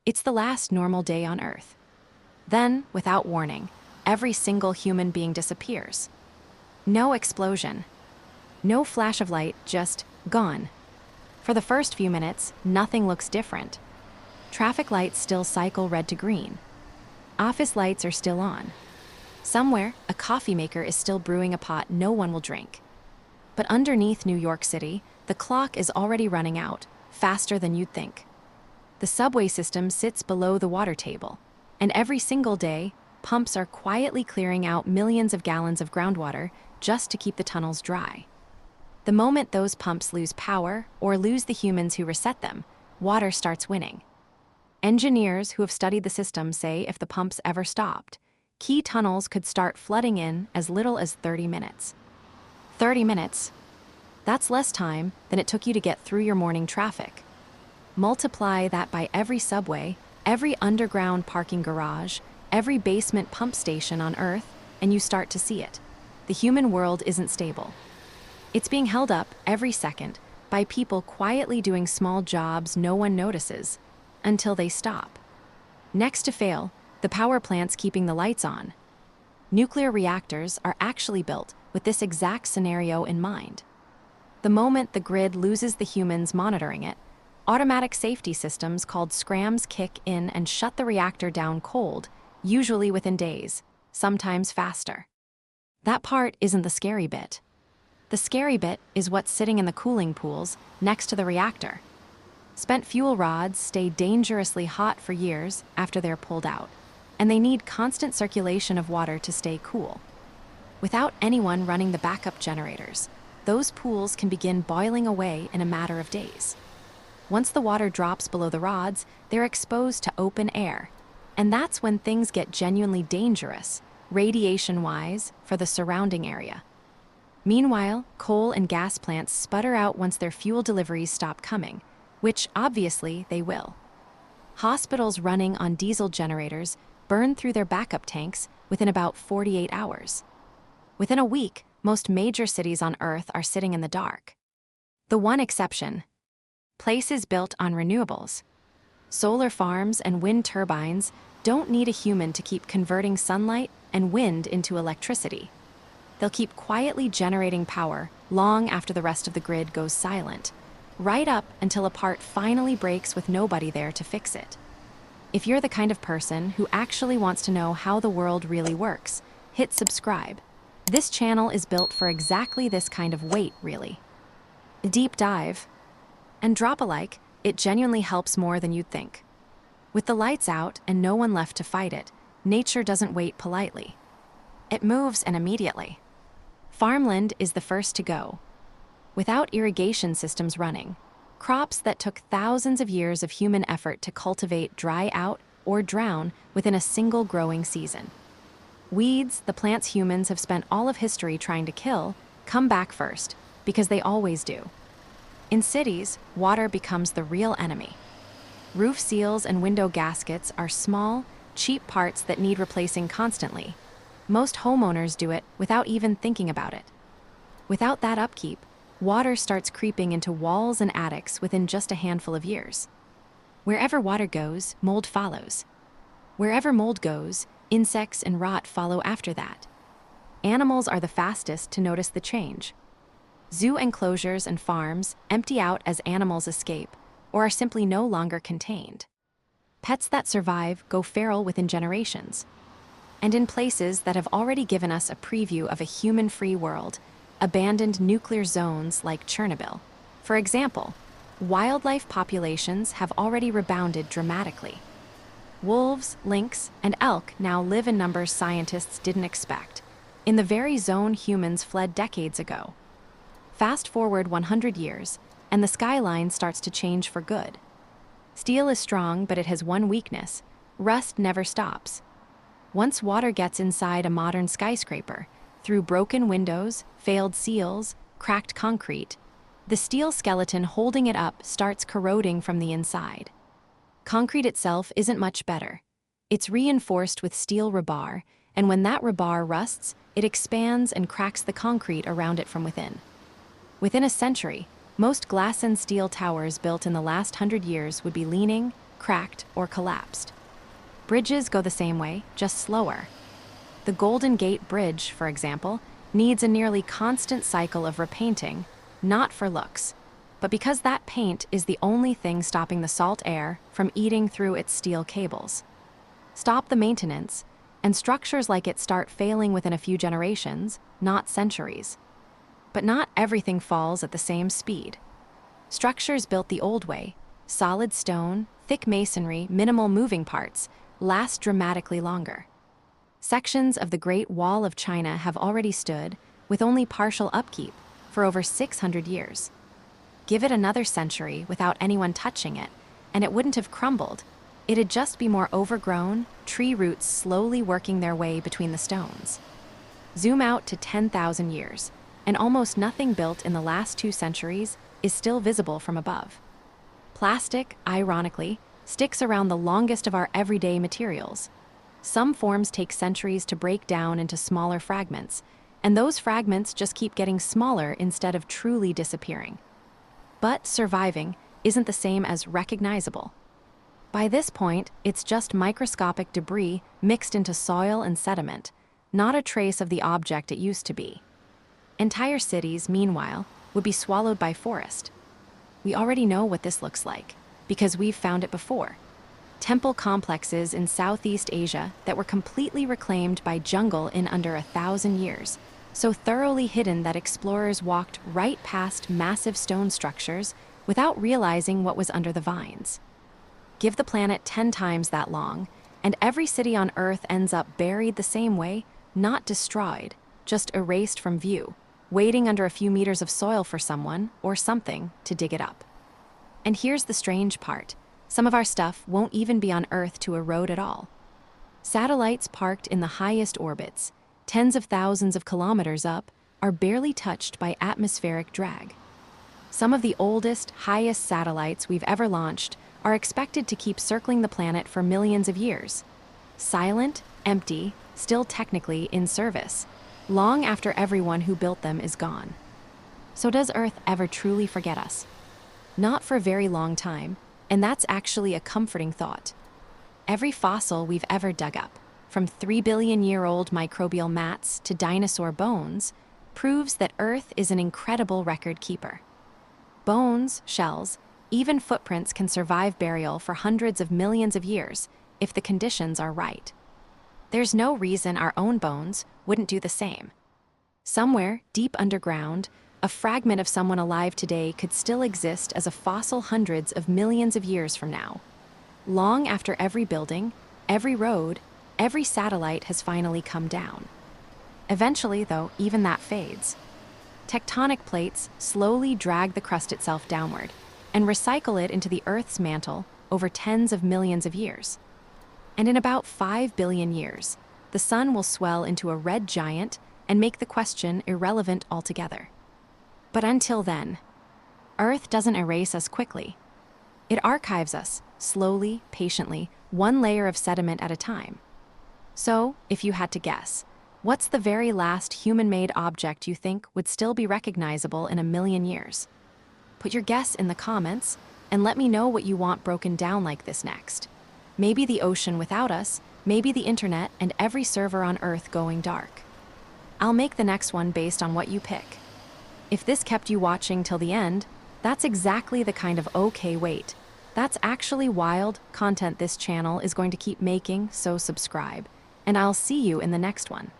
It's the last normal day on Earth. Then, without warning, every single human being disappears. No explosion. No flash of light, just gone. For the first few minutes, nothing looks different. Traffic lights still cycle red to green. Office lights are still on. Somewhere, a coffee maker is still brewing a pot no one will drink. But underneath New York City, the clock is already running out, faster than you'd think. The subway system sits below the water table, and every single day, pumps are quietly clearing out millions of gallons of groundwater just to keep the tunnels dry. The moment those pumps lose power or lose the humans who reset them, water starts winning. Engineers who have studied the system say if the pumps ever stopped, key tunnels could start flooding in as little as 30 minutes. 30 minutes? That's less time than it took you to get through your morning traffic. Multiply that by every subway, every underground parking garage, every basement pump station on Earth, and you start to see it. The human world isn't stable. It's being held up every second by people quietly doing small jobs no one notices, until they stop. Next to fail, the power plants keeping the lights on. Nuclear reactors are actually built with this exact scenario in mind. The moment the grid loses the humans monitoring it, automatic safety systems called scrams kick in and shut the reactor down cold, usually within days, sometimes faster. That part isn't the scary bit. The scary bit is what's sitting in the cooling pools next to the reactor. Spent fuel rods stay dangerously hot for years after they're pulled out, and they need constant circulation of water to stay cool. Without anyone running the backup generators, those pools can begin boiling away in a matter of days. Once the water drops below the rods, they're exposed to open air, and that's when things get genuinely dangerous, radiation-wise, for the surrounding area. Meanwhile, coal and gas plants sputter out once their fuel deliveries stop coming, which obviously they will. Hospitals running on diesel generators burn through their backup tanks within about 48 hours. Within a week, most major cities on Earth are sitting in the dark. The one exception: places built on renewables. Solar farms and wind turbines don't need a human to keep converting sunlight and wind into electricity. They'll keep quietly generating power long after the rest of the grid goes silent, right up until a part finally breaks with nobody there to fix it. If you're the kind of person who actually wants to know how the world really works, hit subscribe. This channel is built for exactly this kind of wait, really. A deep dive. And drop a like, it genuinely helps more than you'd think. With the lights out and no one left to fight it, nature doesn't wait politely. It moves, and immediately. Farmland is the first to go. Without irrigation systems running, crops that took thousands of years of human effort to cultivate dry out or drown within a single growing season. Weeds, the plants humans have spent all of history trying to kill, come back first, because they always do. In cities, water becomes the real enemy. Roof seals and window gaskets are small, cheap parts that need replacing constantly. Most homeowners do it without even thinking about it. Without that upkeep, water starts creeping into walls and attics within just a handful of years. Wherever water goes, mold follows. Wherever mold goes, insects and rot follow after that. Animals are the fastest to notice the change. Zoo enclosures and farms empty out as animals escape or are simply no longer contained. Pets that survive go feral within generations. And in places that have already given us a preview of a human-free world, abandoned nuclear zones like Chernobyl, for example, wildlife populations have already rebounded dramatically. Wolves, lynx, and elk now live in numbers scientists didn't expect, in the very zone humans fled decades ago. Fast forward 100 years, and the skyline starts to change for good. Steel is strong, but it has one weakness: rust never stops. Once water gets inside a modern skyscraper, through broken windows, failed seals, cracked concrete, the steel skeleton holding it up starts corroding from the inside. Concrete itself isn't much better. It's reinforced with steel rebar, and when that rebar rusts, it expands and cracks the concrete around it from within. Within a century, most glass and steel towers built in the last 100 years would be leaning, cracked, or collapsed. Bridges go the same way, just slower. The Golden Gate Bridge, for example, needs a nearly constant cycle of repainting, not for looks, but because that paint is the only thing stopping the salt air from eating through its steel cables. Stop the maintenance, and structures like it start failing within a few generations, not centuries. But not everything falls at the same speed. Structures built the old way, solid stone, thick masonry, minimal moving parts, last dramatically longer. Sections of the Great Wall of China have already stood, with only partial upkeep, for over 600 years. Give it another century without anyone touching it, and it wouldn't have crumbled. It'd just be more overgrown, tree roots slowly working their way between the stones. Zoom out to 10,000 years, and almost nothing built in the last 2 centuries is still visible from above. Plastic, ironically, sticks around the longest of our everyday materials. Some forms take centuries to break down into smaller fragments, and those fragments just keep getting smaller instead of truly disappearing. But surviving isn't the same as recognizable. By this point, it's just microscopic debris mixed into soil and sediment, not a trace of the object it used to be. Entire cities, meanwhile, would be swallowed by forest. We already know what this looks like, because we've found it before. Temple complexes in Southeast Asia that were completely reclaimed by jungle in under 1,000 years, so thoroughly hidden that explorers walked right past massive stone structures without realizing what was under the vines. Give the planet 10 times that long, and every city on Earth ends up buried the same way, not destroyed, just erased from view, waiting under a few meters of soil for someone or something to dig it up. And here's the strange part. Some of our stuff won't even be on Earth to erode at all. Satellites parked in the highest orbits, tens of thousands of kilometers up, are barely touched by atmospheric drag. Some of the oldest, highest satellites we've ever launched are expected to keep circling the planet for millions of years. Silent, empty, still technically in service, long after everyone who built them is gone. So does Earth ever truly forget us? Not for a very long time, and that's actually a comforting thought. Every fossil we've ever dug up, from 3 billion-year-old microbial mats to dinosaur bones, proves that Earth is an incredible record keeper. Bones, shells, even footprints can survive burial for hundreds of millions of years if the conditions are right. There's no reason our own bones wouldn't do the same. Somewhere, deep underground, a fragment of someone alive today could still exist as a fossil hundreds of millions of years from now. Long after every building, every road, every satellite has finally come down. Eventually, though, even that fades. Tectonic plates slowly drag the crust itself downward and recycle it into the Earth's mantle over tens of millions of years. And in about 5 billion years, the sun will swell into a red giant and make the question irrelevant altogether. But until then, Earth doesn't erase us quickly. It archives us, slowly, patiently, one layer of sediment at a time. So, if you had to guess, what's the very last human-made object you think would still be recognizable in a million years? Put your guess in the comments, and let me know what you want broken down like this next. Maybe the ocean without us, maybe the internet and every server on Earth going dark. I'll make the next one based on what you pick. If this kept you watching till the end, that's exactly the kind of okay wait. That's actually wild content this channel is going to keep making, so subscribe. And I'll see you in the next one.